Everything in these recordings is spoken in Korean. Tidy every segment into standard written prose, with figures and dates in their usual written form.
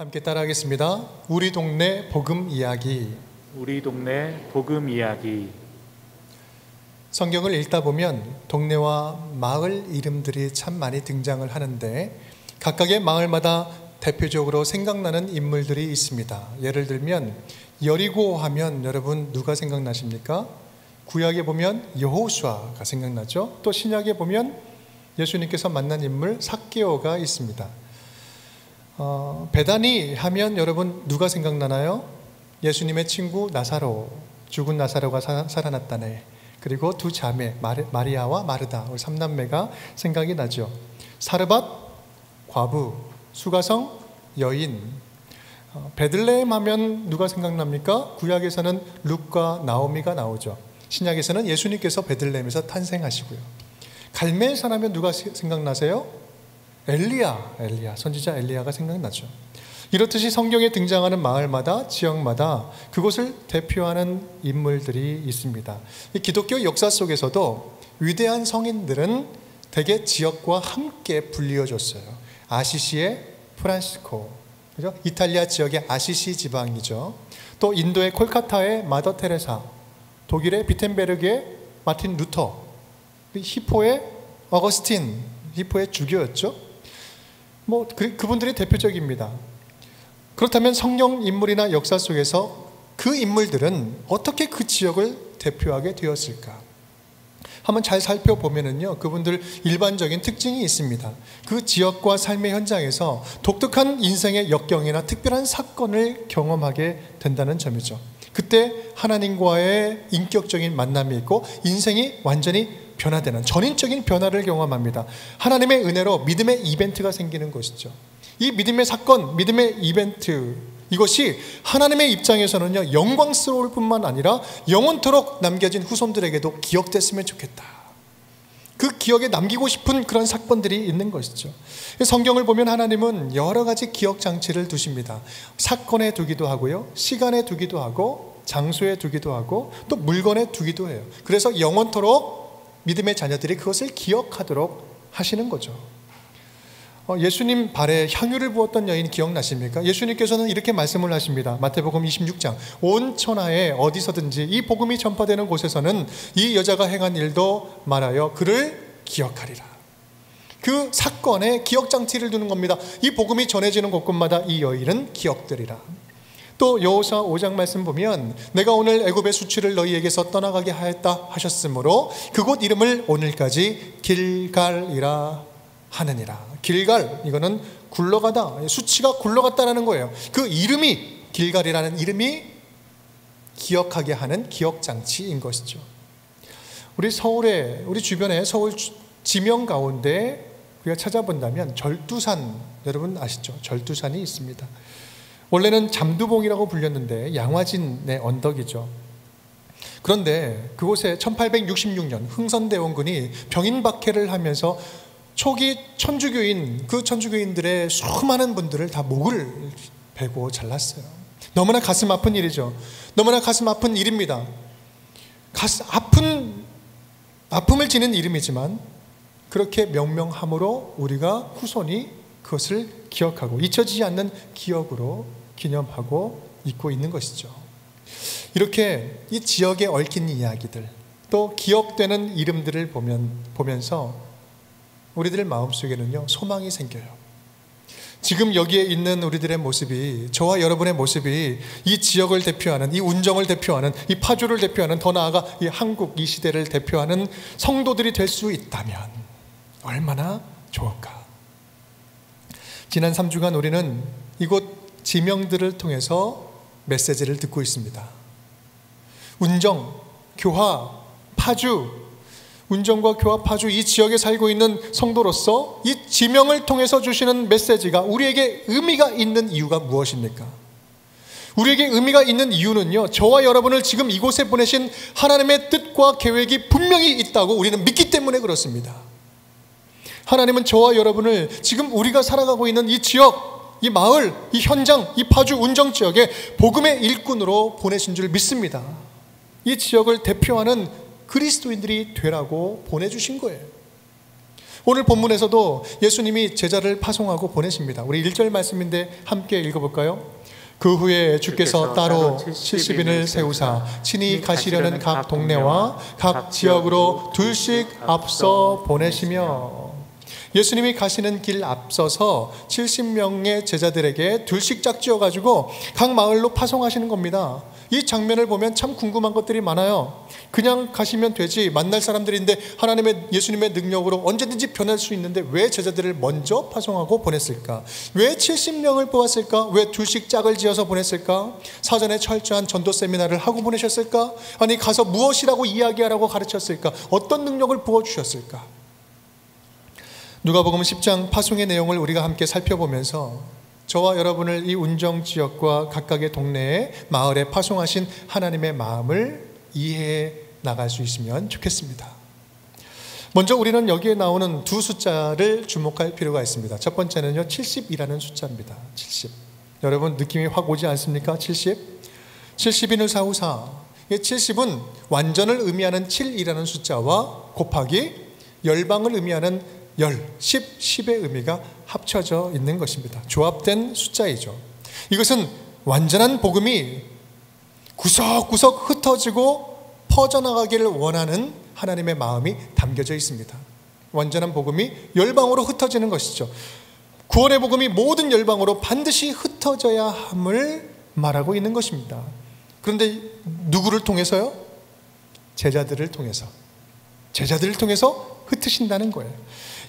함께 따라하겠습니다. 우리 동네 복음 이야기. 우리 동네 복음 이야기. 성경을 읽다 보면 동네와 마을 이름들이 참 많이 등장을 하는데 각각의 마을마다 대표적으로 생각나는 인물들이 있습니다. 예를 들면 여리고 하면 여러분 누가 생각나십니까? 구약에 보면 여호수아가 생각나죠. 또 신약에 보면 예수님께서 만난 인물 삭개오가 있습니다. 베다니 하면 여러분 누가 생각나나요? 예수님의 친구 나사로, 죽은 나사로가 살아났다네. 그리고 두 자매 마리아와 마르다, 우리 삼남매가 생각이 나죠. 사르밧 과부, 수가성 여인. 베들레헴 하면 누가 생각납니까? 구약에서는 룻과 나오미가 나오죠. 신약에서는 예수님께서 베들레헴에서 탄생하시고요. 갈멜산 하면 누가 생각나세요? 엘리야, 선지자 엘리야가 생각나죠. 이렇듯이 성경에 등장하는 마을마다, 지역마다 그곳을 대표하는 인물들이 있습니다. 이 기독교 역사 속에서도 위대한 성인들은 대개 지역과 함께 불리어졌어요. 아시시의 프란시스코, 그죠? 이탈리아 지역의 아시시 지방이죠. 또 인도의 콜카타의 마더 테레사, 독일의 비텐베르크의 마틴 루터, 히포의 어거스틴, 히포의 주교였죠. 그분들이 대표적입니다. 그렇다면 성경 인물이나 역사 속에서 그 인물들은 어떻게 그 지역을 대표하게 되었을까? 한번 잘 살펴보면은요, 그분들 일반적인 특징이 있습니다. 그 지역과 삶의 현장에서 독특한 인생의 역경이나 특별한 사건을 경험하게 된다는 점이죠. 그때 하나님과의 인격적인 만남이 있고 인생이 완전히 변화되는 전인적인 변화를 경험합니다. 하나님의 은혜로 믿음의 이벤트가 생기는 것이죠. 이 믿음의 사건, 믿음의 이벤트, 이것이 하나님의 입장에서는요, 영광스러울 뿐만 아니라 영원토록 남겨진 후손들에게도 기억됐으면 좋겠다. 그 기억에 남기고 싶은 그런 사건들이 있는 것이죠. 성경을 보면 하나님은 여러 가지 기억 장치를 두십니다. 사건에 두기도 하고요, 시간에 두기도 하고, 장소에 두기도 하고, 또 물건에 두기도 해요. 그래서 영원토록 믿음의 자녀들이 그것을 기억하도록 하시는 거죠. 예수님 발에 향유를 부었던 여인 기억나십니까? 예수님께서는 이렇게 말씀을 하십니다. 마태복음 26장, 온 천하에 어디서든지 이 복음이 전파되는 곳에서는 이 여자가 행한 일도 말하여 그를 기억하리라. 그 사건에 기억장치를 두는 겁니다. 이 복음이 전해지는 곳곳마다 이 여인은 기억되리라. 또 여호수아 5장 말씀 보면 내가 오늘 애굽의 수치를 너희에게서 떠나가게 하였다 하셨으므로 그곳 이름을 오늘까지 길갈이라 하느니라. 길갈, 이거는 굴러가다, 수치가 굴러갔다라는 거예요. 그 이름이, 길갈이라는 이름이 기억하게 하는 기억장치인 것이죠. 우리 주변에 서울 지명 가운데 우리가 찾아본다면 절두산, 여러분 아시죠? 절두산이 있습니다. 원래는 잠두봉이라고 불렸는데 양화진의 언덕이죠. 그런데 그곳에 1866년 흥선대원군이 병인박해를 하면서 초기 천주교인, 그 천주교인들의 수많은 분들을 다 목을 베고 잘랐어요. 너무나 가슴 아픈 일이죠. 너무나 가슴 아픈 일입니다. 아픔을 지닌 이름이지만 그렇게 명명함으로 우리가 후손이 그것을 기억하고 잊혀지지 않는 기억으로 기념하고 잊고 있는 것이죠. 이렇게 이 지역에 얽힌 이야기들, 또 기억되는 이름들을 보면서 우리들 마음속에는요, 소망이 생겨요. 지금 여기에 있는 우리들의 모습이, 저와 여러분의 모습이 이 지역을 대표하는, 이 운정을 대표하는, 이 파주를 대표하는, 더 나아가 이 한국, 이 시대를 대표하는 성도들이 될 수 있다면 얼마나 좋을까. 지난 3주간 우리는 이곳 지명들을 통해서 메시지를 듣고 있습니다. 운정, 교화, 파주, 운정과 교화, 파주, 이 지역에 살고 있는 성도로서 이 지명을 통해서 주시는 메시지가 우리에게 의미가 있는 이유가 무엇입니까? 우리에게 의미가 있는 이유는요, 저와 여러분을 지금 이곳에 보내신 하나님의 뜻과 계획이 분명히 있다고 우리는 믿기 때문에 그렇습니다. 하나님은 저와 여러분을 지금 우리가 살아가고 있는 이 지역, 이 마을, 이 현장, 이 파주 운정 지역에 복음의 일꾼으로 보내신 줄 믿습니다. 이 지역을 대표하는 그리스도인들이 되라고 보내주신 거예요. 오늘 본문에서도 예수님이 제자를 파송하고 보내십니다. 우리 1절 말씀인데 함께 읽어볼까요? 그 후에 주께서 따로 70인을 세우사 친히 가시려는 각 동네와 각 지역으로 둘씩 앞서 보내시며, 예수님이 가시는 길 앞서서 70명의 제자들에게 둘씩 짝지어가지고 각 마을로 파송하시는 겁니다. 이 장면을 보면 참 궁금한 것들이 많아요. 그냥 가시면 되지, 만날 사람들인데 하나님의 예수님의 능력으로 언제든지 변할 수 있는데 왜 제자들을 먼저 파송하고 보냈을까? 왜 70명을 뽑았을까? 왜 둘씩 짝을 지어서 보냈을까? 사전에 철저한 전도 세미나를 하고 보내셨을까? 아니 가서 무엇이라고 이야기하라고 가르쳤을까? 어떤 능력을 부어주셨을까? 누가복음 10장 파송의 내용을 우리가 함께 살펴보면서 저와 여러분을 이 운정 지역과 각각의 동네에 마을에 파송하신 하나님의 마음을 이해해 나갈 수 있으면 좋겠습니다. 먼저 우리는 여기에 나오는 두 숫자를 주목할 필요가 있습니다. 첫 번째는요, 70이라는 숫자입니다. 70. 여러분 느낌이 확 오지 않습니까? 70. 70인을 사후사. 70은 완전을 의미하는 7이라는 숫자와 곱하기 열방을 의미하는 10, 10의 의미가 합쳐져 있는 것입니다. 조합된 숫자이죠. 이것은 완전한 복음이 구석구석 흩어지고 퍼져나가기를 원하는 하나님의 마음이 담겨져 있습니다. 완전한 복음이 열방으로 흩어지는 것이죠. 구원의 복음이 모든 열방으로 반드시 흩어져야 함을 말하고 있는 것입니다. 그런데 누구를 통해서요? 제자들을 통해서. 제자들을 통해서 흩으신다는 거예요.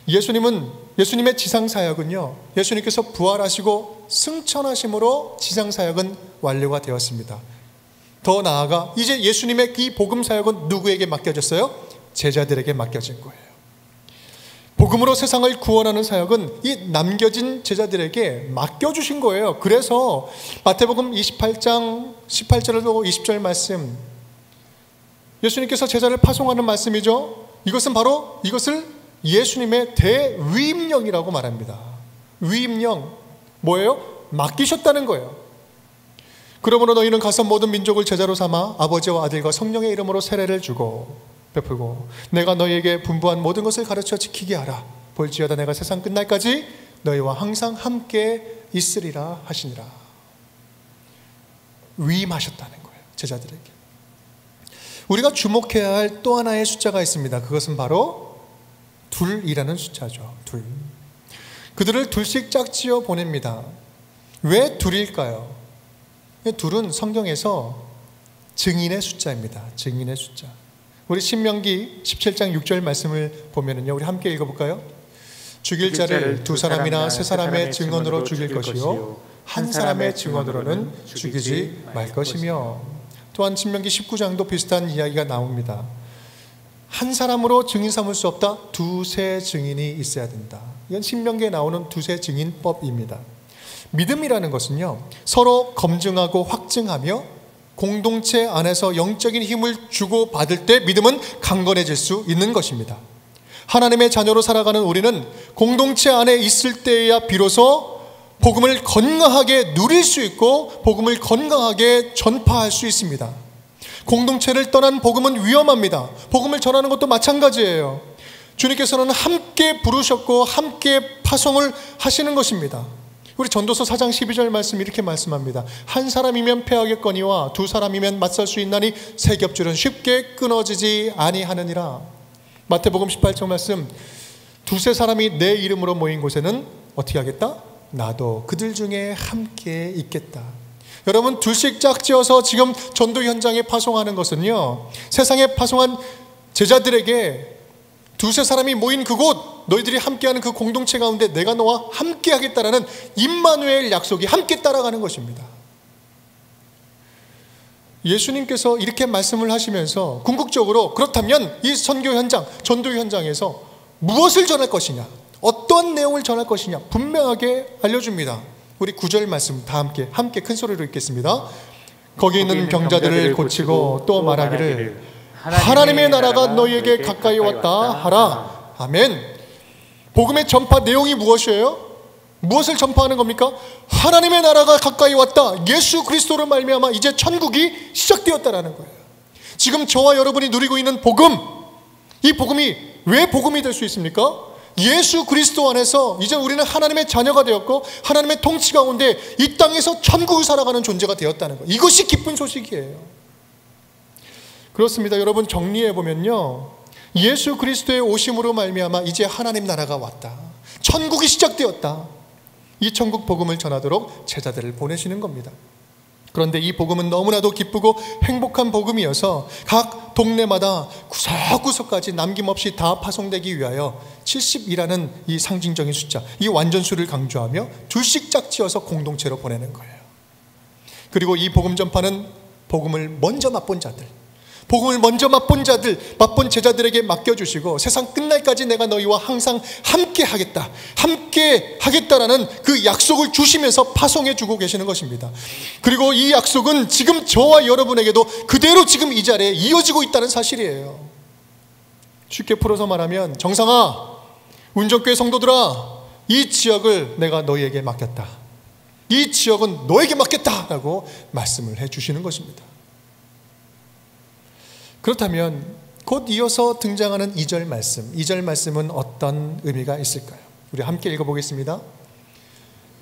예수님의 지상사역은요, 예수님께서 부활하시고 승천하심으로 지상사역은 완료가 되었습니다. 더 나아가 이제 예수님의 이 복음사역은 누구에게 맡겨졌어요? 제자들에게 맡겨진 거예요. 복음으로 세상을 구원하는 사역은 이 남겨진 제자들에게 맡겨주신 거예요. 그래서 마태복음 28장 18절로 20절 말씀, 예수님께서 제자를 파송하는 말씀이죠. 이것을 예수님의 대위임령이라고 말합니다. 위임령 뭐예요? 맡기셨다는 거예요. 그러므로 너희는 가서 모든 민족을 제자로 삼아 아버지와 아들과 성령의 이름으로 세례를 주고 베풀고 내가 너희에게 분부한 모든 것을 가르쳐 지키게 하라. 볼지어다 내가 세상 끝날까지 너희와 항상 함께 있으리라 하시니라. 위임하셨다는 거예요, 제자들에게. 우리가 주목해야 할 또 하나의 숫자가 있습니다. 그것은 바로 둘이라는 숫자죠. 둘. 그들을 둘씩 짝지어 보냅니다. 왜 둘일까요? 둘은 성경에서 증인의 숫자입니다. 증인의 숫자. 우리 신명기 17장 6절 말씀을 보면은요, 우리 함께 읽어볼까요? 죽일 자를 두 사람이나 세 사람의 증언으로 죽일 것이요 한 사람의 증언으로는 죽이지 말 것이며. 또한 신명기 19장도 비슷한 이야기가 나옵니다. 한 사람으로 증인 삼을 수 없다. 두세 증인이 있어야 된다. 이건 신명기에 나오는 두세 증인법입니다. 믿음이라는 것은요, 서로 검증하고 확증하며 공동체 안에서 영적인 힘을 주고받을 때 믿음은 강건해질 수 있는 것입니다. 하나님의 자녀로 살아가는 우리는 공동체 안에 있을 때에야 비로소 복음을 건강하게 누릴 수 있고 복음을 건강하게 전파할 수 있습니다. 공동체를 떠난 복음은 위험합니다. 복음을 전하는 것도 마찬가지예요. 주님께서는 함께 부르셨고 함께 파송을 하시는 것입니다. 우리 전도서 4장 12절 말씀 이렇게 말씀합니다. 한 사람이면 패하겠거니와 두 사람이면 맞설 수 있나니 세 겹줄은 쉽게 끊어지지 아니하느니라. 마태복음 18장 말씀, 두세 사람이 내 이름으로 모인 곳에는 어떻게 하겠다? 나도 그들 중에 함께 있겠다. 여러분, 둘씩 짝지어서 지금 전도 현장에 파송하는 것은요, 세상에 파송한 제자들에게 두세 사람이 모인 그곳, 너희들이 함께하는 그 공동체 가운데 내가 너와 함께 하겠다라는 임마누엘 약속이 함께 따라가는 것입니다. 예수님께서 이렇게 말씀을 하시면서 궁극적으로 그렇다면 이 선교 현장, 전도 현장에서 무엇을 전할 것이냐, 어떤 내용을 전할 것이냐 분명하게 알려줍니다. 우리 9절 말씀 다 함께 큰 소리로 읽겠습니다. 거기 있는 병자들을 고치고 또 말하기를 하나님의 나라가 너희에게 가까이 왔다 하라. 아멘. 복음의 전파 내용이 무엇이에요? 무엇을 전파하는 겁니까? 하나님의 나라가 가까이 왔다. 예수 그리스도로 말미암아 이제 천국이 시작되었다라는 거예요. 지금 저와 여러분이 누리고 있는 복음, 이 복음이 왜 복음이 될 수 있습니까? 예수 그리스도 안에서 이제 우리는 하나님의 자녀가 되었고 하나님의 통치 가운데 이 땅에서 천국을 살아가는 존재가 되었다는 것. 이것이 기쁜 소식이에요. 그렇습니다. 여러분, 정리해 보면요, 예수 그리스도의 오심으로 말미암아 이제 하나님 나라가 왔다. 천국이 시작되었다. 이 천국 복음을 전하도록 제자들을 보내시는 겁니다. 그런데 이 복음은 너무나도 기쁘고 행복한 복음이어서 각 동네마다 구석구석까지 남김없이 다 파송되기 위하여 70이라는 이 상징적인 숫자, 이 완전수를 강조하며 둘씩 짝지어서 공동체로 보내는 거예요. 그리고 이 복음 전파는 복음을 먼저 맛본 자들, 복음을 먼저 맛본 제자들에게 맡겨주시고 세상 끝날까지 내가 너희와 항상 함께 하겠다라는 그 약속을 주시면서 파송해 주고 계시는 것입니다. 그리고 이 약속은 지금 저와 여러분에게도 그대로 지금 이 자리에 이어지고 있다는 사실이에요. 쉽게 풀어서 말하면, 정상아, 운정교회 성도들아, 이 지역을 내가 너희에게 맡겼다. 이 지역은 너에게 맡겼다라고 말씀을 해 주시는 것입니다. 그렇다면 곧 이어서 등장하는 2절 말씀, 2절 말씀은 어떤 의미가 있을까요? 우리 함께 읽어보겠습니다.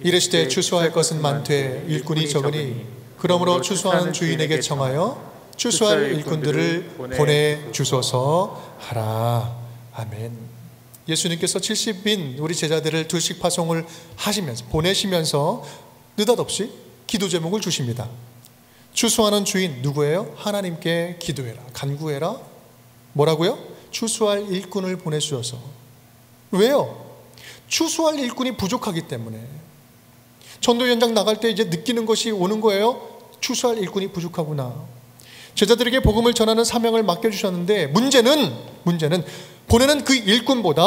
이르시되 추수할 것은 많되 일꾼이 적으니 그러므로 추수하는 주인에게 청하여 추수할 일꾼들을 보내주소서 하라. 아멘. 예수님께서 70인 우리 제자들을 둘씩 파송을 하시면서 보내시면서 느닷없이 기도 제목을 주십니다. 추수하는 주인 누구예요? 하나님께 기도해라, 간구해라. 뭐라고요? 추수할 일꾼을 보내주셔서. 왜요? 추수할 일꾼이 부족하기 때문에. 전도 현장 나갈 때 이제 느끼는 것이 오는 거예요. 추수할 일꾼이 부족하구나. 제자들에게 복음을 전하는 사명을 맡겨주셨는데 문제는 보내는 그 일꾼보다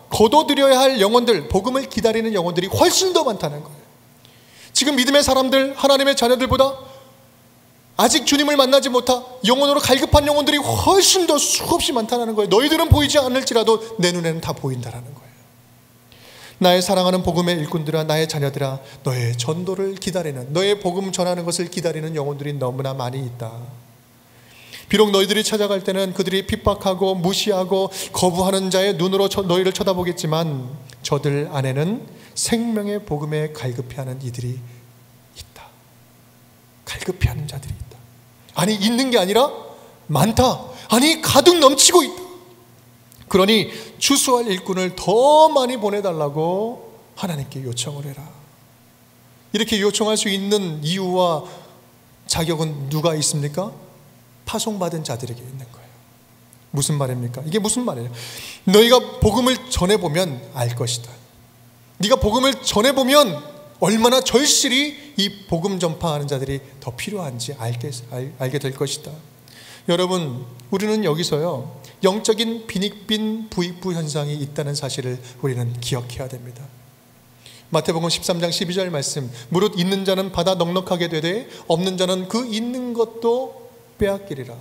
거둬들여야 할 영혼들, 복음을 기다리는 영혼들이 훨씬 더 많다는 거예요. 지금 믿음의 사람들, 하나님의 자녀들보다 아직 주님을 만나지 못한 영혼으로 갈급한 영혼들이 훨씬 더 수없이 많다는 거예요. 너희들은 보이지 않을지라도 내 눈에는 다 보인다는 거예요. 나의 사랑하는 복음의 일꾼들아, 나의 자녀들아, 너의 전도를 기다리는, 너의 복음 전하는 것을 기다리는 영혼들이 너무나 많이 있다. 비록 너희들이 찾아갈 때는 그들이 핍박하고 무시하고 거부하는 자의 눈으로 너희를 쳐다보겠지만 저들 안에는 생명의 복음에 갈급해하는 이들이 있다. 갈급해하는 자들이 있다. 아니, 있는 게 아니라 많다. 아니, 가득 넘치고 있다. 그러니 추수할 일꾼을 더 많이 보내달라고 하나님께 요청을 해라. 이렇게 요청할 수 있는 이유와 자격은 누가 있습니까? 파송받은 자들에게 있는 거예요. 무슨 말입니까? 이게 무슨 말이에요? 너희가 복음을 전해보면 알 것이다. 네가 복음을 전해보면 얼마나 절실히 이 복음 전파하는 자들이 더 필요한지 알게 될 것이다. 여러분, 우리는 여기서요, 영적인 빈익빈 부익부 현상이 있다는 사실을 우리는 기억해야 됩니다. 마태복음 13장 12절 말씀, 무릇 있는 자는 받아 넉넉하게 되되 없는 자는 그 있는 것도 빼앗기리라.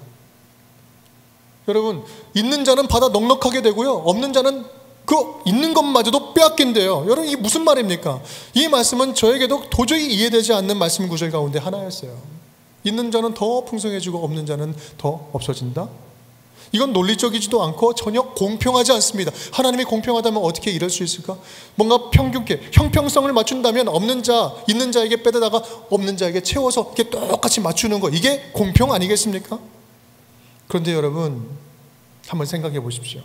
여러분, 있는 자는 받아 넉넉하게 되고요, 없는 자는 그 있는 것마저도 빼앗긴대요. 여러분, 이게 무슨 말입니까? 이 말씀은 저에게도 도저히 이해되지 않는 말씀 구절 가운데 하나였어요. 있는 자는 더 풍성해지고 없는 자는 더 없어진다? 이건 논리적이지도 않고 전혀 공평하지 않습니다. 하나님이 공평하다면 어떻게 이럴 수 있을까? 뭔가 평균계, 형평성을 맞춘다면 없는 자, 있는 자에게 빼다가 없는 자에게 채워서 이렇게 똑같이 맞추는 거, 이게 공평 아니겠습니까? 그런데 여러분, 한번 생각해 보십시오.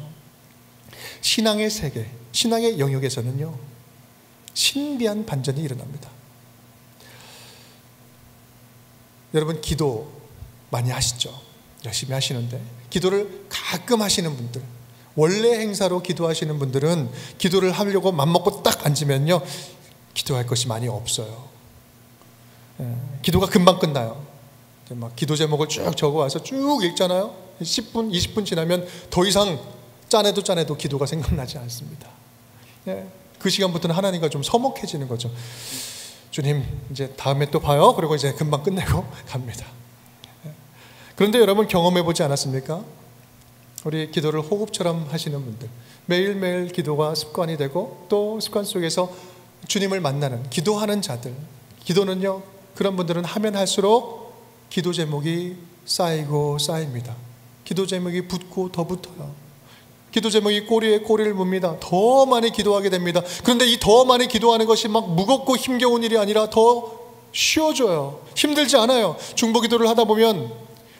신앙의 세계, 신앙의 영역에서는요, 신비한 반전이 일어납니다. 여러분, 기도 많이 하시죠? 열심히 하시는데, 기도를 가끔 하시는 분들, 원래 행사로 기도하시는 분들은 기도를 하려고 맘먹고 딱 앉으면요, 기도할 것이 많이 없어요. 기도가 금방 끝나요. 막 기도 제목을 쭉 적어와서 쭉 읽잖아요. 10분, 20분 지나면 더 이상 짜내도 기도가 생각나지 않습니다. 그 시간부터는 하나님과 좀 서먹해지는 거죠. 주님, 이제 다음에 또 봐요. 그리고 이제 금방 끝내고 갑니다. 그런데 여러분, 경험해보지 않았습니까? 우리 기도를 호흡처럼 하시는 분들, 매일매일 기도가 습관이 되고 또 습관 속에서 주님을 만나는, 기도하는 자들, 기도는요, 그런 분들은 하면 할수록 기도 제목이 쌓이고 쌓입니다. 기도 제목이 붙고 더 붙어요. 기도 제목이 꼬리에 꼬리를 묻니다. 더 많이 기도하게 됩니다. 그런데 이 더 많이 기도하는 것이 막 무겁고 힘겨운 일이 아니라 더 쉬워져요. 힘들지 않아요. 중보 기도를 하다 보면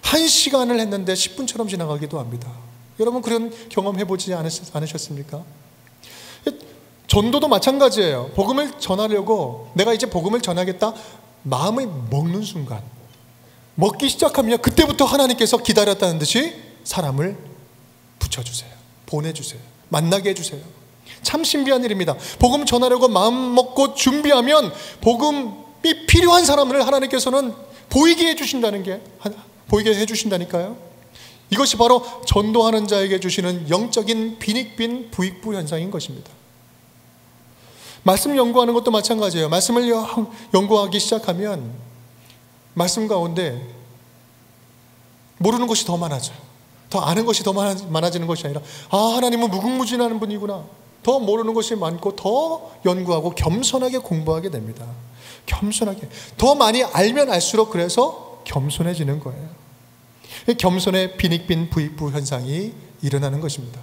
1시간을 했는데 10분처럼 지나가기도 합니다. 여러분 그런 경험 해보지 않으셨습니까? 전도도 마찬가지예요. 복음을 전하려고 내가 이제 복음을 전하겠다 마음을 먹는 순간, 먹기 시작하면 그때부터 하나님께서 기다렸다는 듯이 사람을 붙여주세요. 보내주세요. 만나게 해주세요. 참 신비한 일입니다. 복음 전하려고 마음 먹고 준비하면 복음이 필요한 사람을 하나님께서는 보이게 해주신다니까요. 이것이 바로 전도하는 자에게 주시는 영적인 빈익빈 부익부 현상인 것입니다. 말씀 연구하는 것도 마찬가지예요. 말씀을 연구하기 시작하면 말씀 가운데 모르는 것이 더 많아져요. 더 아는 것이 더 많아지는 것이 아니라 하나님은 무궁무진한 분이구나. 더 모르는 것이 많고 더 연구하고 겸손하게 공부하게 됩니다. 겸손하게. 더 많이 알면 알수록 그래서 겸손해지는 거예요. 겸손의 빈익빈 부익부 현상이 일어나는 것입니다.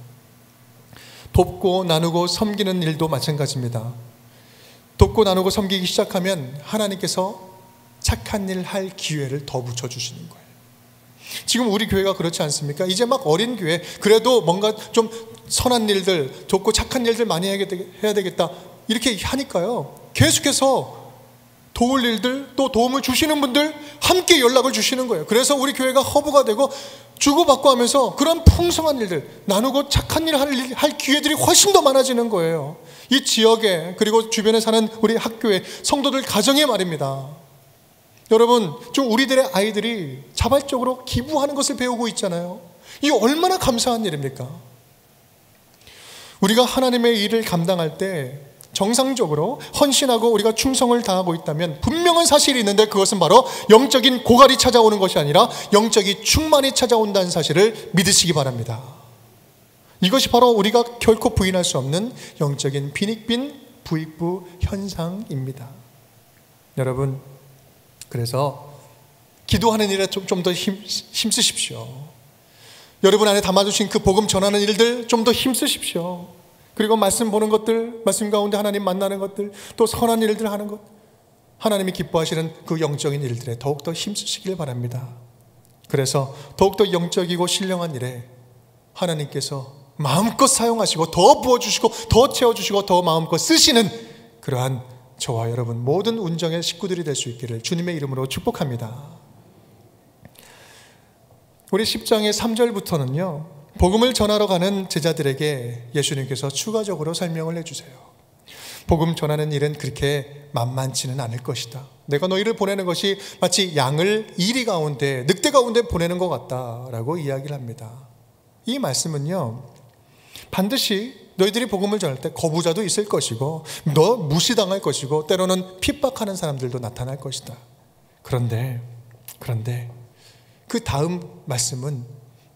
돕고 나누고 섬기는 일도 마찬가지입니다. 돕고 나누고 섬기기 시작하면 하나님께서 착한 일 할 기회를 더 붙여주시는 거예요. 지금 우리 교회가 그렇지 않습니까? 이제 막 어린 교회, 그래도 뭔가 좀 선한 일들, 돕고 착한 일들 많이 해야 되겠다 이렇게 하니까요, 계속해서 도울 일들, 또 도움을 주시는 분들 함께 연락을 주시는 거예요. 그래서 우리 교회가 허브가 되고 주고받고 하면서 그런 풍성한 일들, 나누고 착한 일 할 기회들이 훨씬 더 많아지는 거예요. 이 지역에, 그리고 주변에 사는 우리 학교에, 성도들 가정에 말입니다. 여러분, 좀 우리들의 아이들이 자발적으로 기부하는 것을 배우고 있잖아요. 이게 얼마나 감사한 일입니까? 우리가 하나님의 일을 감당할 때 정상적으로 헌신하고 우리가 충성을 다하고 있다면 분명한 사실이 있는데, 그것은 바로 영적인 고갈이 찾아오는 것이 아니라 영적인 충만이 찾아온다는 사실을 믿으시기 바랍니다. 이것이 바로 우리가 결코 부인할 수 없는 영적인 빈익빈 부익부 현상입니다. 여러분, 그래서 기도하는 일에 좀 더 힘쓰십시오. 여러분 안에 담아주신 그 복음 전하는 일들 좀 더 힘쓰십시오. 그리고 말씀 보는 것들, 말씀 가운데 하나님 만나는 것들, 또 선한 일들 하는 것, 하나님이 기뻐하시는 그 영적인 일들에 더욱더 힘쓰시길 바랍니다. 그래서 더욱더 영적이고 신령한 일에 하나님께서 마음껏 사용하시고 더 부어주시고 더 채워주시고 더 마음껏 쓰시는 그러한 저와 여러분 모든 운정의 식구들이 될 수 있기를 주님의 이름으로 축복합니다. 우리 10장의 3절부터는요, 복음을 전하러 가는 제자들에게 예수님께서 추가적으로 설명을 해주세요. 복음 전하는 일은 그렇게 만만치는 않을 것이다. 내가 너희를 보내는 것이 마치 양을 이리 가운데, 늑대 가운데 보내는 것 같다라고 이야기를 합니다. 이 말씀은요, 반드시 너희들이 복음을 전할 때 거부자도 있을 것이고 너 무시당할 것이고 때로는 핍박하는 사람들도 나타날 것이다. 그런데 그 다음 말씀은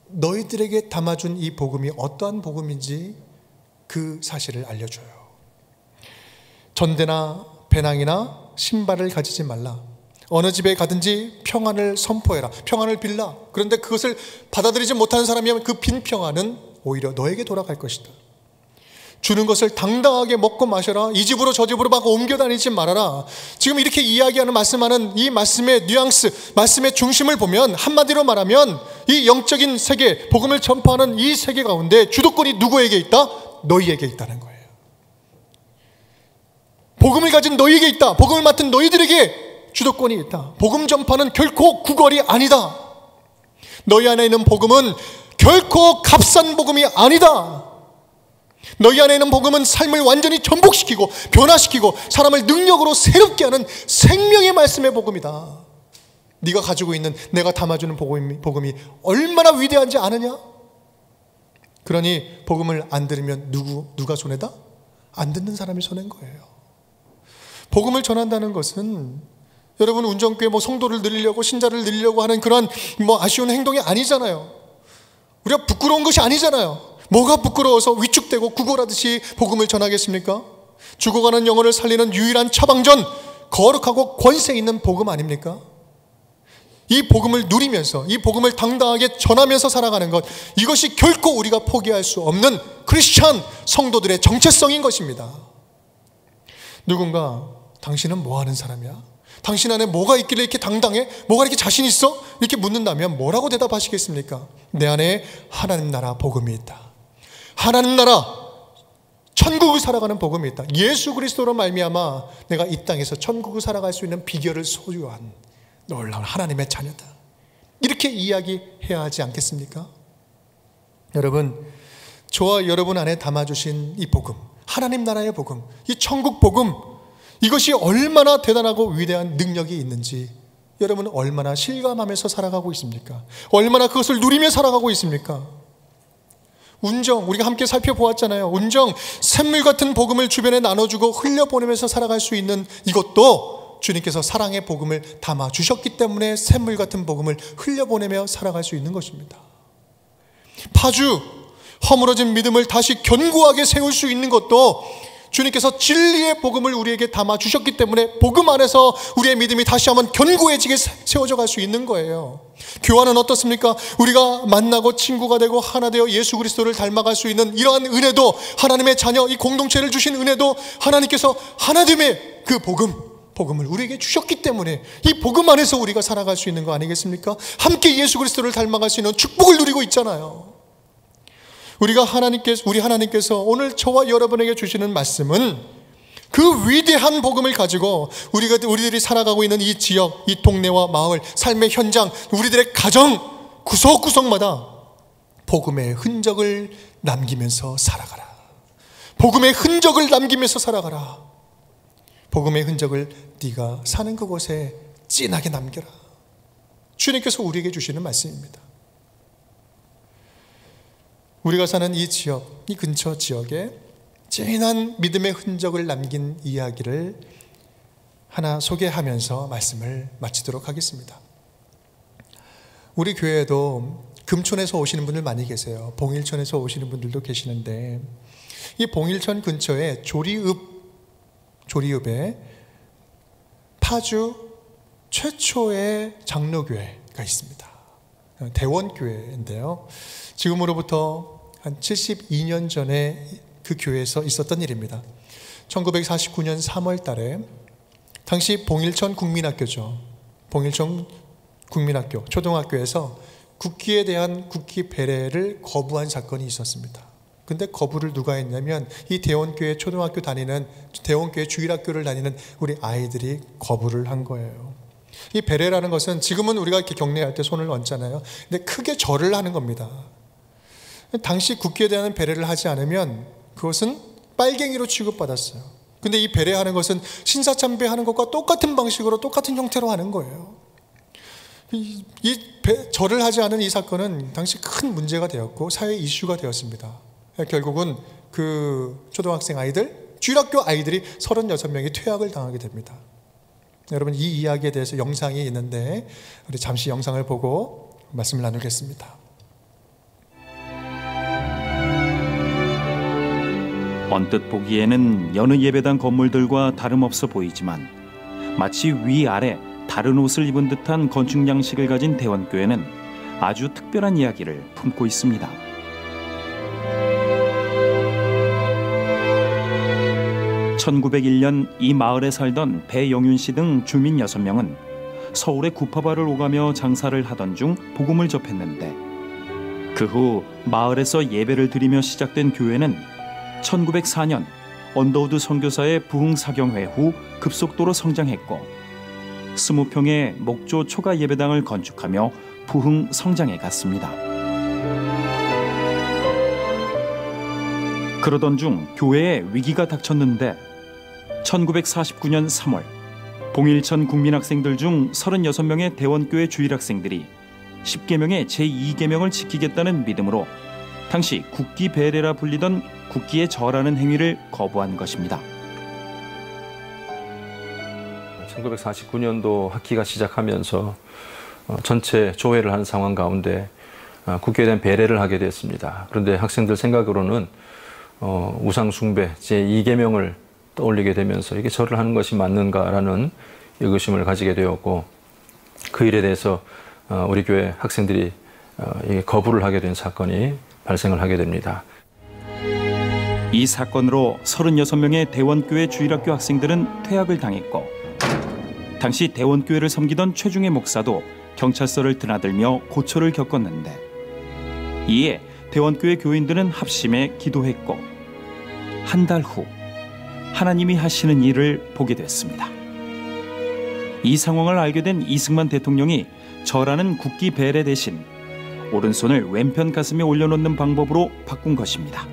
너희들에게 담아준 이 복음이 어떠한 복음인지 그 사실을 알려줘요. 전대나 배낭이나 신발을 가지지 말라. 어느 집에 가든지 평안을 선포해라. 평안을 빌라. 그런데 그것을 받아들이지 못하는 사람이면 그 빈 평안은 오히려 너에게 돌아갈 것이다. 주는 것을 당당하게 먹고 마셔라. 이 집으로 저 집으로 막 옮겨 다니지 말아라. 지금 이렇게 이야기하는 말씀하는 이 말씀의 뉘앙스, 말씀의 중심을 보면 한마디로 말하면 이 영적인 세계, 복음을 전파하는 이 세계 가운데 주도권이 누구에게 있다? 너희에게 있다는 거예요. 복음을 가진 너희에게 있다. 복음을 맡은 너희들에게 주도권이 있다. 복음 전파는 결코 구걸이 아니다. 너희 안에 있는 복음은 결코 값싼 복음이 아니다. 너희 안에 있는 복음은 삶을 완전히 전복시키고 변화시키고 사람을 능력으로 새롭게 하는 생명의 말씀의 복음이다. 네가 가지고 있는, 내가 담아주는 복음이 얼마나 위대한지 아느냐? 그러니 복음을 안 들으면 누가 손해다? 안 듣는 사람이 손해인 거예요. 복음을 전한다는 것은 여러분 운정교회 성도를 늘리려고, 신자를 늘리려고 하는 그런 아쉬운 행동이 아니잖아요. 우리가 부끄러운 것이 아니잖아요. 뭐가 부끄러워서 위축되고 구걸하듯이 복음을 전하겠습니까? 죽어가는 영혼을 살리는 유일한 처방전, 거룩하고 권세 있는 복음 아닙니까? 이 복음을 누리면서 이 복음을 당당하게 전하면서 살아가는 것, 이것이 결코 우리가 포기할 수 없는 크리스찬 성도들의 정체성인 것입니다. 누군가 당신은 뭐 하는 사람이야? 당신 안에 뭐가 있길래 이렇게 당당해? 뭐가 이렇게 자신 있어? 이렇게 묻는다면 뭐라고 대답하시겠습니까? 내 안에 하나님 나라 복음이 있다. 하나님 나라 천국을 살아가는 복음이 있다. 예수 그리스도로 말미암아 내가 이 땅에서 천국을 살아갈 수 있는 비결을 소유한 놀라운 하나님의 자녀다. 이렇게 이야기해야 하지 않겠습니까? 여러분, 저와 여러분 안에 담아주신 이 복음, 하나님 나라의 복음, 이 천국 복음, 이것이 얼마나 대단하고 위대한 능력이 있는지 여러분은 얼마나 실감하면서 살아가고 있습니까? 얼마나 그것을 누리며 살아가고 있습니까? 운정, 우리가 함께 살펴보았잖아요. 운정, 샘물 같은 복음을 주변에 나눠주고 흘려보내면서 살아갈 수 있는 이것도 주님께서 사랑의 복음을 담아주셨기 때문에 샘물 같은 복음을 흘려보내며 살아갈 수 있는 것입니다. 파주, 허물어진 믿음을 다시 견고하게 세울 수 있는 것도 주님께서 진리의 복음을 우리에게 담아주셨기 때문에 복음 안에서 우리의 믿음이 다시 한번 견고해지게 세워져 갈 수 있는 거예요. 교환은 어떻습니까? 우리가 만나고 친구가 되고 하나 되어 예수 그리스도를 닮아갈 수 있는 이러한 은혜도, 하나님의 자녀, 이 공동체를 주신 은혜도 하나님께서 하나님의 그 복음을 우리에게 주셨기 때문에 이 복음 안에서 우리가 살아갈 수 있는 거 아니겠습니까? 함께 예수 그리스도를 닮아갈 수 있는 축복을 누리고 있잖아요. 우리 하나님께서 오늘 저와 여러분에게 주시는 말씀은 그 위대한 복음을 가지고 우리들이 살아가고 있는 이 지역, 이 동네와 마을, 삶의 현장, 우리들의 가정 구석구석마다 복음의 흔적을 남기면서 살아가라. 복음의 흔적을 남기면서 살아가라. 복음의 흔적을 네가 사는 그곳에 진하게 남겨라. 주님께서 우리에게 주시는 말씀입니다. 우리가 사는 이 지역, 이 근처 지역에 진한 믿음의 흔적을 남긴 이야기를 하나 소개하면서 말씀을 마치도록 하겠습니다. 우리 교회에도 금촌에서 오시는 분들 많이 계세요. 봉일천에서 오시는 분들도 계시는데, 이 봉일천 근처에 조리읍에 파주 최초의 장로교회가 있습니다. 대원교회인데요. 지금으로부터 한 72년 전에 그 교회에서 있었던 일입니다. 1949년 3월 달에 당시 봉일천 국민학교죠. 봉일천 국민학교 초등학교에서 국기에 대한 국기 배례를 거부한 사건이 있었습니다. 근데 거부를 누가 했냐면 이 대원교회 초등학교 다니는, 대원교회 주일학교를 다니는 우리 아이들이 거부를 한 거예요. 이 배례라는 것은 지금은 우리가 이렇게 경례할 때 손을 얹잖아요. 근데 크게 절을 하는 겁니다. 당시 국기에 대한 배례를 하지 않으면 그것은 빨갱이로 취급받았어요. 근데 이 배례하는 것은 신사참배하는 것과 똑같은 방식으로 똑같은 형태로 하는 거예요. 절을 하지 않은 이 사건은 당시 큰 문제가 되었고 사회 이슈가 되었습니다. 결국은 그 초등학생 아이들, 주일학교 아이들이 36명이 퇴학을 당하게 됩니다. 여러분, 이 이야기에 대해서 영상이 있는데 우리 잠시 영상을 보고 말씀을 나누겠습니다. 언뜻 보기에는 여느 예배당 건물들과 다름없어 보이지만 마치 위아래 다른 옷을 입은 듯한 건축 양식을 가진 대원교회는 아주 특별한 이야기를 품고 있습니다. (1901년) 이 마을에 살던 배영윤 씨 등 주민 6명은 서울의 구파발을 오가며 장사를 하던 중 복음을 접했는데, 그 후 마을에서 예배를 드리며 시작된 교회는 1904년 언더우드 선교사의 부흥 사경회 후 급속도로 성장했고 20평의 목조 초가 예배당을 건축하며 부흥 성장해 갔습니다. 그러던 중 교회에 위기가 닥쳤는데 1949년 3월 봉일천 국민학생들 중 36명의 대원교회 주일학생들이 10계명의 제2계명을 지키겠다는 믿음으로 당시 국기 배례라 불리던 국기에 절하는 행위를 거부한 것입니다. 1949년도 학기가 시작하면서 전체 조회를 하는 상황 가운데 국기에 대한 배례를 하게 됐습니다. 그런데 학생들 생각으로는 우상숭배 제2계명을 떠올리게 되면서 이게 절을 하는 것이 맞는가라는 의구심을 가지게 되었고, 그 일에 대해서 우리 교회 학생들이 거부를 하게 된 사건이 발생을 하게 됩니다. 이 사건으로 36명의 대원교회 주일학교 학생들은 퇴학을 당했고 당시 대원교회를 섬기던 최중의 목사도 경찰서를 드나들며 고초를 겪었는데 이에 대원교회 교인들은 합심해 기도했고 한 달 후 하나님이 하시는 일을 보게 됐습니다. 이 상황을 알게 된 이승만 대통령이 절하는 국기 베레 대신 오른손을 왼편 가슴에 올려놓는 방법으로 바꾼 것입니다.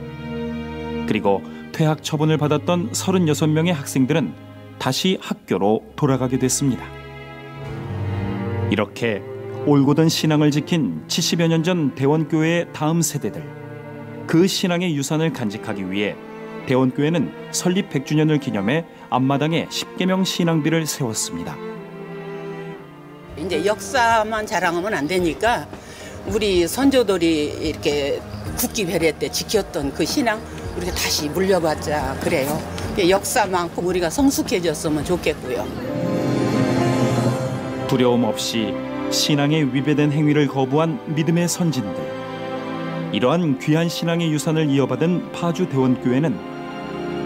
그리고 퇴학 처분을 받았던 36명의 학생들은 다시 학교로 돌아가게 됐습니다. 이렇게 올곧은 신앙을 지킨 70여 년 전 대원교회의 다음 세대들, 그 신앙의 유산을 간직하기 위해 대원교회는 설립 100주년을 기념해 앞마당에 10계명 신앙비를 세웠습니다. 이제 역사만 자랑하면 안 되니까 우리 선조들이 이렇게 국기 베레 때 지켰던 그 신앙 우리가 다시 물려받자 그래요. 역사만큼 우리가 성숙해졌으면 좋겠고요. 두려움 없이 신앙에 위배된 행위를 거부한 믿음의 선진들. 이러한 귀한 신앙의 유산을 이어받은 파주 대원교회는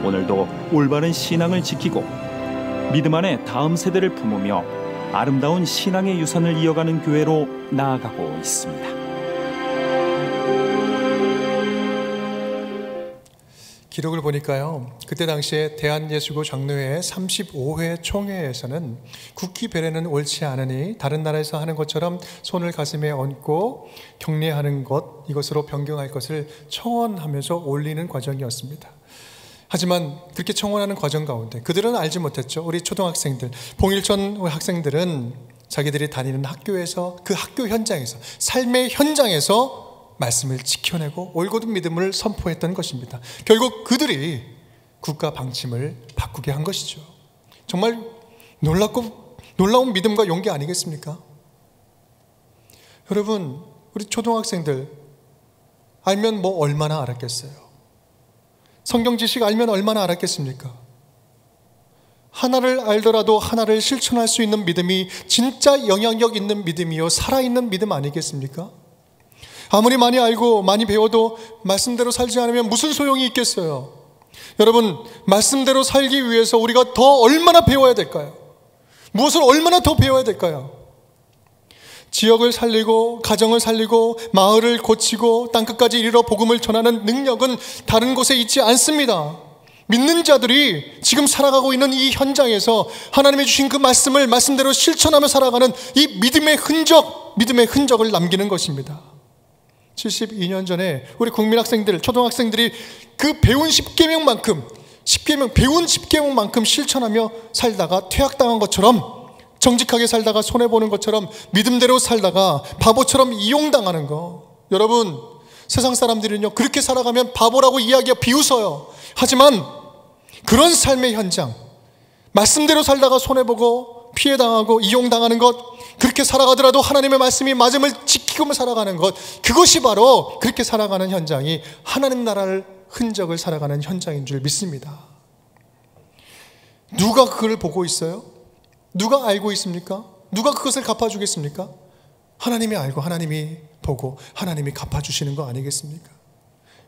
오늘도 올바른 신앙을 지키고 믿음 안에 다음 세대를 품으며 아름다운 신앙의 유산을 이어가는 교회로 나아가고 있습니다. 기록을 보니까요, 그때 당시에 대한예수교 장로회 35회 총회에서는 국기 베레는 옳지 않으니 다른 나라에서 하는 것처럼 손을 가슴에 얹고 경례하는 것, 이것으로 변경할 것을 청원하면서 올리는 과정이었습니다. 하지만 그렇게 청원하는 과정 가운데 그들은 알지 못했죠. 우리 초등학생들, 봉일천 학생들은 자기들이 다니는 학교에서, 그 학교 현장에서, 삶의 현장에서 말씀을 지켜내고 올곧은 믿음을 선포했던 것입니다. 결국 그들이 국가 방침을 바꾸게 한 것이죠. 정말 놀라운 믿음과 용기 아니겠습니까? 여러분, 우리 초등학생들 알면 뭐 얼마나 알았겠어요? 성경 지식 알면 얼마나 알았겠습니까? 하나를 알더라도 하나를 실천할 수 있는 믿음이 진짜 영향력 있는 믿음이요, 살아있는 믿음 아니겠습니까? 아무리 많이 알고 많이 배워도 말씀대로 살지 않으면 무슨 소용이 있겠어요? 여러분, 말씀대로 살기 위해서 우리가 더 얼마나 배워야 될까요? 무엇을 얼마나 더 배워야 될까요? 지역을 살리고 가정을 살리고 마을을 고치고 땅끝까지 이르러 복음을 전하는 능력은 다른 곳에 있지 않습니다. 믿는 자들이 지금 살아가고 있는 이 현장에서 하나님이 주신 그 말씀을 말씀대로 실천하며 살아가는 이 믿음의 흔적을 남기는 것입니다. 72년 전에 우리 국민학생들, 초등학생들이 그 배운 10계명만큼 배운 10계명만큼 실천하며 살다가 퇴학당한 것처럼, 정직하게 살다가 손해보는 것처럼, 믿음대로 살다가 바보처럼 이용당하는 거. 여러분, 세상 사람들은요, 그렇게 살아가면 바보라고 이야기가 비웃어요. 하지만 그런 삶의 현장, 말씀대로 살다가 손해보고 피해당하고 이용당하는 것, 그렇게 살아가더라도 하나님의 말씀이 맞음을 지키고 살아가는 것, 그것이 바로 그렇게 살아가는 현장이 하나님 나라를 흔적을 살아가는 현장인 줄 믿습니다. 누가 그걸 보고 있어요? 누가 알고 있습니까? 누가 그것을 갚아주겠습니까? 하나님이 알고 하나님이 보고 하나님이 갚아주시는 거 아니겠습니까?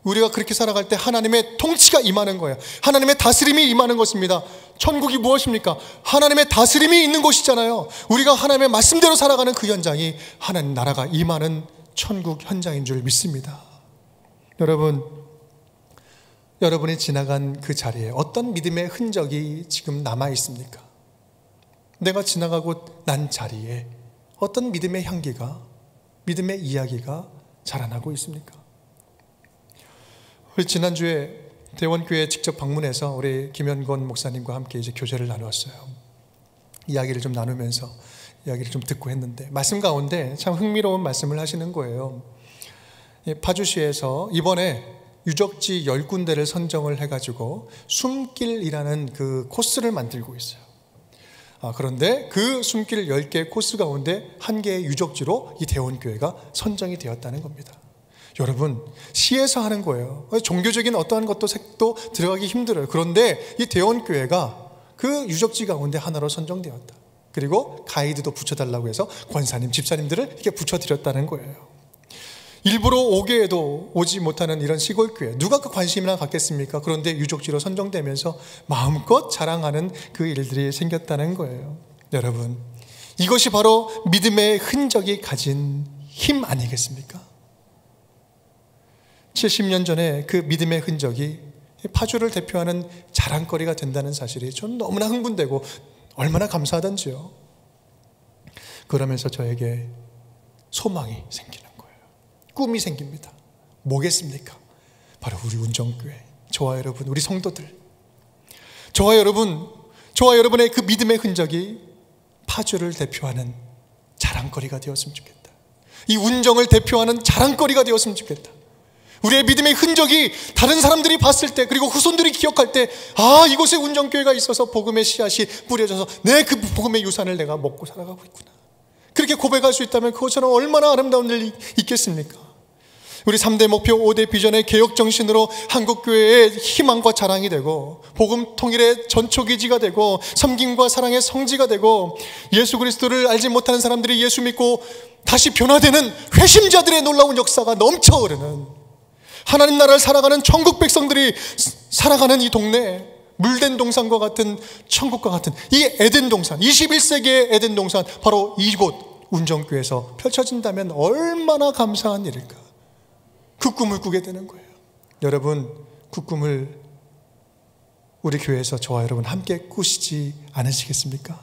우리가 그렇게 살아갈 때 하나님의 통치가 임하는 거예요. 하나님의 다스림이 임하는 것입니다. 천국이 무엇입니까? 하나님의 다스림이 있는 곳이잖아요. 우리가 하나님의 말씀대로 살아가는 그 현장이 하나님 나라가 임하는 천국 현장인 줄 믿습니다. 여러분이 지나간 그 자리에 어떤 믿음의 흔적이 지금 남아 있습니까? 내가 지나가고 난 자리에 어떤 믿음의 향기가, 믿음의 이야기가 자라나고 있습니까? 우리 지난주에 대원교회에 직접 방문해서 우리 김현권 목사님과 함께 이제 교제를 나누었어요. 이야기를 좀 나누면서 이야기를 좀 듣고 했는데, 말씀 가운데 참 흥미로운 말씀을 하시는 거예요. 파주시에서 이번에 유적지 10군데를 선정을 해가지고 숨길이라는 그 코스를 만들고 있어요. 그런데 그 숨길 10개 코스 가운데 한 개의 유적지로 이 대원교회가 선정이 되었다는 겁니다. 여러분, 시에서 하는 거예요. 종교적인 어떠한 것도 색도 들어가기 힘들어요. 그런데 이 대원교회가 그 유적지 가운데 하나로 선정되었다. 그리고 가이드도 붙여달라고 해서 권사님, 집사님들을 이렇게 붙여드렸다는 거예요. 일부러 오게 해도 오지 못하는 이런 시골 교회, 누가 그 관심이나 갖겠습니까? 그런데 유족지로 선정되면서 마음껏 자랑하는 그 일들이 생겼다는 거예요. 여러분, 이것이 바로 믿음의 흔적이 가진 힘 아니겠습니까? 70년 전에 그 믿음의 흔적이 파주를 대표하는 자랑거리가 된다는 사실이 전 너무나 흥분되고 얼마나 감사하던지요. 그러면서 저에게 소망이 생기는 거예요. 꿈이 생깁니다. 뭐겠습니까? 바로 우리 운정교회, 저와 여러분, 우리 성도들, 저와 여러분의 그 믿음의 흔적이 파주를 대표하는 자랑거리가 되었으면 좋겠다. 이 운정을 대표하는 자랑거리가 되었으면 좋겠다. 우리의 믿음의 흔적이 다른 사람들이 봤을 때, 그리고 후손들이 기억할 때, 아, 이곳에 운정교회가 있어서 복음의 씨앗이 뿌려져서 내 그 복음의 유산을 내가 먹고 살아가고 있구나. 그렇게 고백할 수 있다면 그것처럼 얼마나 아름다운 일이 있겠습니까? 우리 3대 목표 5대 비전의 개혁 정신으로 한국교회의 희망과 자랑이 되고, 복음 통일의 전초기지가 되고, 섬김과 사랑의 성지가 되고, 예수 그리스도를 알지 못하는 사람들이 예수 믿고 다시 변화되는 회심자들의 놀라운 역사가 넘쳐 흐르는, 하나님 나라를 살아가는 천국 백성들이 살아가는 이 동네, 물된 동산과 같은, 천국과 같은 이 에덴 동산, 21세기의 에덴 동산, 바로 이곳 운정교회에서 펼쳐진다면 얼마나 감사한 일일까. 그 꿈을 꾸게 되는 거예요. 여러분, 그 꿈을 우리 교회에서 저와 여러분 함께 꾸시지 않으시겠습니까?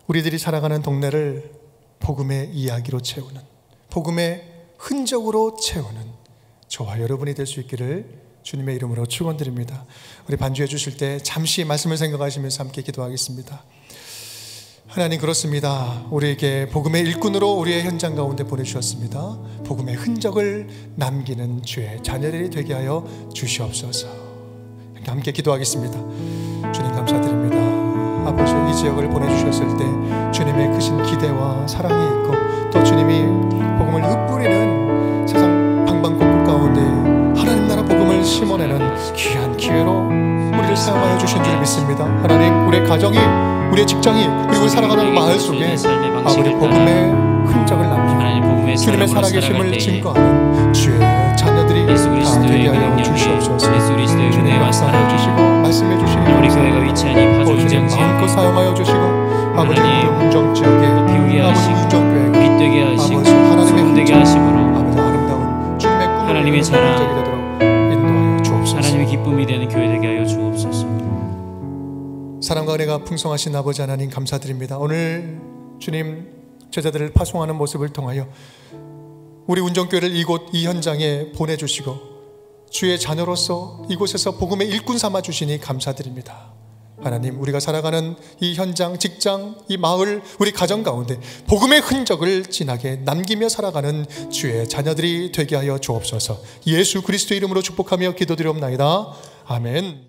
우리들이 살아가는 동네를 복음의 이야기로 채우는, 복음의 흔적으로 채우는 저와 여러분이 될 수 있기를 주님의 이름으로 축원드립니다. 우리 반주해 주실 때 잠시 말씀을 생각하시면서 함께 기도하겠습니다. 하나님, 그렇습니다. 우리에게 복음의 일꾼으로 우리의 현장 가운데 보내주셨습니다. 복음의 흔적을 남기는 주의 자녀들이 되게 하여 주시옵소서. 함께 기도하겠습니다. 주님 감사드립니다. 아버지, 이 지역을 보내주셨을 때 주님의 크신 기대와 사랑이 있고, 또 주님이 복음을 흩뿌리는 세상 방방곡곡 가운데 하나님 나라 복음을 심어내는 귀한 기회로 우리를 사용하여 주신 줄 믿습니다. 하나님, 우리의 가정이, 우리의 직장이, 그리고 우리 살아가는 마을 속에 아버지 복음의 흔적을 남기고 주님의 살아계심을 증거하는 주의 자녀들이 다 되게 하여 주시옵소서. 주님 역사하여 주시고 말씀해 주시니 우리 교회가 위치한 이 파주 운정 지역에 마음껏 사용하여 주시고, 아버지 운정 지역에 피우게 아버지 하시고 운정교회가 빛되게 하시고 아버지 하나님의 소문되게 흔적, 하심으로 아버지 아름다운 주님의 꿈을 하나님의 자랑, 흔적이 되도록 인도하여 주옵소서. 하나님의 기쁨이 되는 교회 되게 하여 주옵소서. 사랑과 은혜가 풍성하신 아버지 하나님 감사드립니다. 오늘 주님 제자들을 파송하는 모습을 통하여 우리 운정교회를 이곳 이 현장에 보내주시고 주의 자녀로서 이곳에서 복음의 일꾼 삼아 주시니 감사드립니다. 하나님, 우리가 살아가는 이 현장, 직장, 이 마을, 우리 가정 가운데 복음의 흔적을 진하게 남기며 살아가는 주의 자녀들이 되게 하여 주옵소서. 예수 그리스도의 이름으로 축복하며 기도드리옵나이다. 아멘.